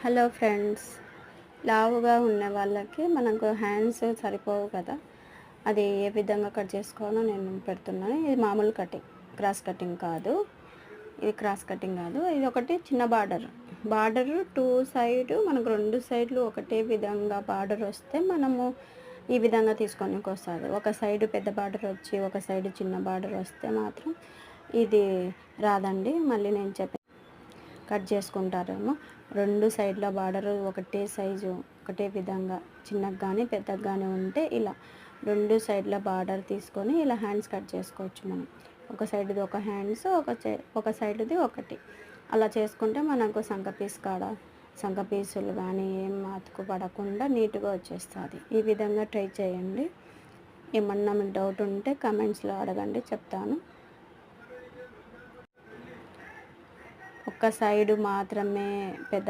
Hello friends, లావుగా ఉన్న వాళ్ళకి మనకు హ్యాండ్స్ సరిపోవు కదా. అది ఏ విధంగా కట్ చేసుకోవాలో నేను పెడుతున్నాను. ఇది మామూలు కటింగ్, క్రాస్ కటింగ్ కాదు. ఇది ఒకటి చిన్న బార్డర్ టూ సైడ్ మనకు రెండు సైడ్లు ఒకటే విధంగా బార్డర్ వస్తే మనము ఈ విధంగా తీసుకొనికి వస్తుంది. ఒక సైడ్ పెద్ద బార్డర్ వచ్చి ఒక సైడ్ చిన్న బార్డర్ వస్తే మాత్రం ఇది రాదండి. మళ్ళీ నేను కట్ చేసుకుంటారేమో. రెండు సైడ్ల బార్డర్ ఒకటే సైజు ఒకటే విధంగా చిన్నగా కానీ పెద్దగా కానీ ఉంటే ఇలా రెండు సైడ్ల బార్డర్ తీసుకొని ఇలా హ్యాండ్స్ కట్ చేసుకోవచ్చు. మనం ఒక సైడ్ది ఒక హ్యాండ్స్ ఒక సైడ్ది ఒకటి అలా చేసుకుంటే మనకు సంక పీసులు కానీ ఏం అతుకు పడకుండా నీట్గా వచ్చేస్తుంది. ఈ విధంగా ట్రై చేయండి. ఏమన్నా మీకు డౌట్ ఉంటే కమెంట్స్లో అడగండి, చెప్తాను. ఒక్క సైడు మాత్రమే పెద్ద